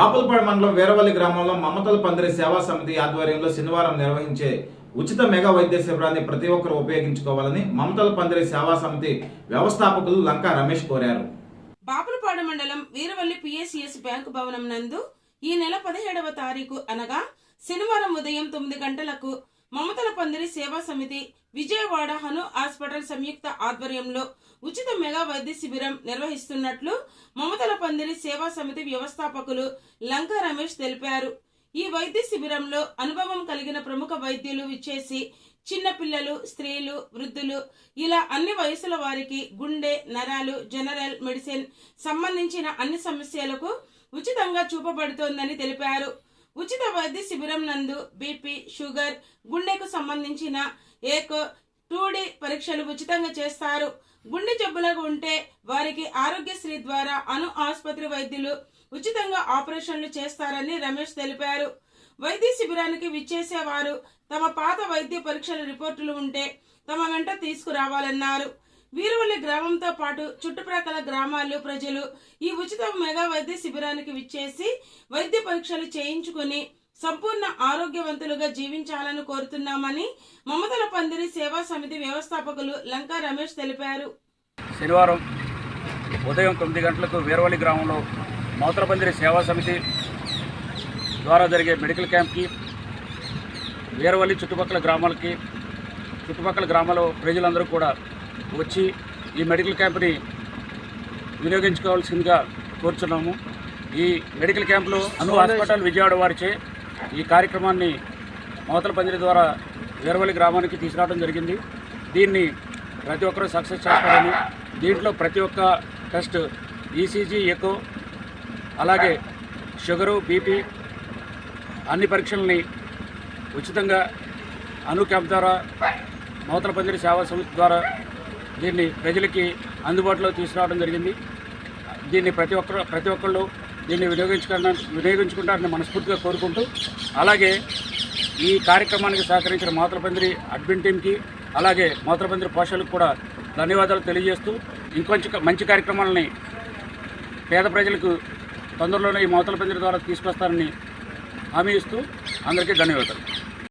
బాపులపాడు మండలం వీరవల్లి గ్రామంలో మమతల పందిరి సేవా సమితి ఆధ్వర్యంలో శనివారం నిర్వహించే ఉచిత మెగా వైద్య శిబిరాన్ని ప్రతి ఒక్కరూ ఉపయోగించుకోవాలని మమతల పందిరి సేవా సమితి వ్యవస్థాపకులు లంకా రమేష్ కోరారు. బాపులపాడు మండలం వీరవల్లి పిఎస్సిఎస్ బ్యాంకు భవనం నందు ఈ నెల 17వ తారీఖు అనగా శనివారం ఉదయం 9 గంటలకు మమతల పందిరి సేవా సమితి విజయవాడ హను హాస్పిటల్ సంయుక్త ఆధ్వర్యంలో ఉచిత మెగా వైద్య శిబిరం నిర్వహిస్తున్నట్లు మమతల పందిరి సేవా సమితి వ్యవస్థాపకులు లంకా రమేష్ తెలిపారు. ఈ వైద్య శిబిరంలో అనుభవం కలిగిన ప్రముఖ వైద్యులు విచ్చేసి చిన్న పిల్లలు, స్త్రీలు, వృద్ధులు ఇలా అన్ని వయసుల వారికి గుండె, నరాలు, జనరల్ మెడిసిన్ సంబంధించిన అన్ని సమస్యలకు ఉచితంగా చూపబడుతోందని తెలిపారు. ఉచిత వైద్య శిబిరం నందు బీపీ, షుగర్, గుండెకు సంబంధించిన ఏకో 2D పరీక్షలు ఉచితంగా చేస్తారు. గుండె జబ్బులకు ఉంటే వారికి ఆరోగ్యశ్రీ ద్వారా అను ఆసుపత్రి వైద్యులు ఉచితంగా ఆపరేషన్లు చేస్తారని రమేష్ తెలిపారు. వైద్య శిబిరానికి విచ్చేసేవారు తమ పాత వైద్య పరీక్షల రిపోర్టులు ఉంటే తమ వెంట తీసుకురావాలన్నారు. వీరవల్లి గ్రామంతో పాటు చుట్టుప్రక్కల గ్రామాలు ప్రజలు ఈ ఉచిత మెగా వైద్య శిబిరానికి విచ్చేసి వైద్య పరీక్షలు చేయించుకుని సంపూర్ణ ఆరోగ్యవంతులుగా జీవించాలని కోరుతున్నామని మమతల పందిరి సేవా సమితి వ్యవస్థాపకులు లంకా రమేష్ తెలిపారు. శనివారం ఉదయం 9 గంటలకు వీరవల్లి గ్రామంలో మమతల పందిరి సేవా సమితి ద్వారా జరిగే మెడికల్ క్యాంప్కి వీరవల్లి చుట్టుపక్కల గ్రామాల ప్రజలందరూ కూడా వచ్చి ఈ మెడికల్ క్యాంప్ని వినియోగించుకోవాల్సిందిగా కోరుచున్నాము. ఈ మెడికల్ క్యాంపులో అను హాస్పిటల్ విజయవాడ వారిచే ఈ కార్యక్రమాన్ని మమతల పందిరి ద్వారా వీరవల్లి గ్రామానికి తీసుకురావడం జరిగింది. దీన్ని ప్రతి ఒక్కరూ సక్సెస్ చేస్తారని, దీంట్లో ప్రతి ఒక్క టెస్ట్ ఈసీజీ, ఎకో, అలాగే షుగరు, బీపీ అన్ని పరీక్షల్ని ఉచితంగా అను క్యాంప్ ద్వారా మమతల పందిరి సేవా సమితి ద్వారా దీన్ని ప్రజలకి అందుబాటులో తీసుకురావడం జరిగింది. దీన్ని ప్రతి ఒక్కళ్ళు దీన్ని వినియోగించుకుంటారని మనస్ఫూర్తిగా కోరుకుంటూ, అలాగే ఈ కార్యక్రమానికి సహకరించిన మమతల పందిరి అడ్మిన్ టీంకి, అలాగే మమతల పందిరి పోషకులకు కూడా ధన్యవాదాలు తెలియజేస్తూ, ఇంకొంచెం మంచి కార్యక్రమాలని పేద ప్రజలకు తొందరలోనే ఈ మమతల పందిరి ద్వారా తీసుకొస్తారని హామీ ఇస్తూ అందరికీ ధన్యవాదాలు.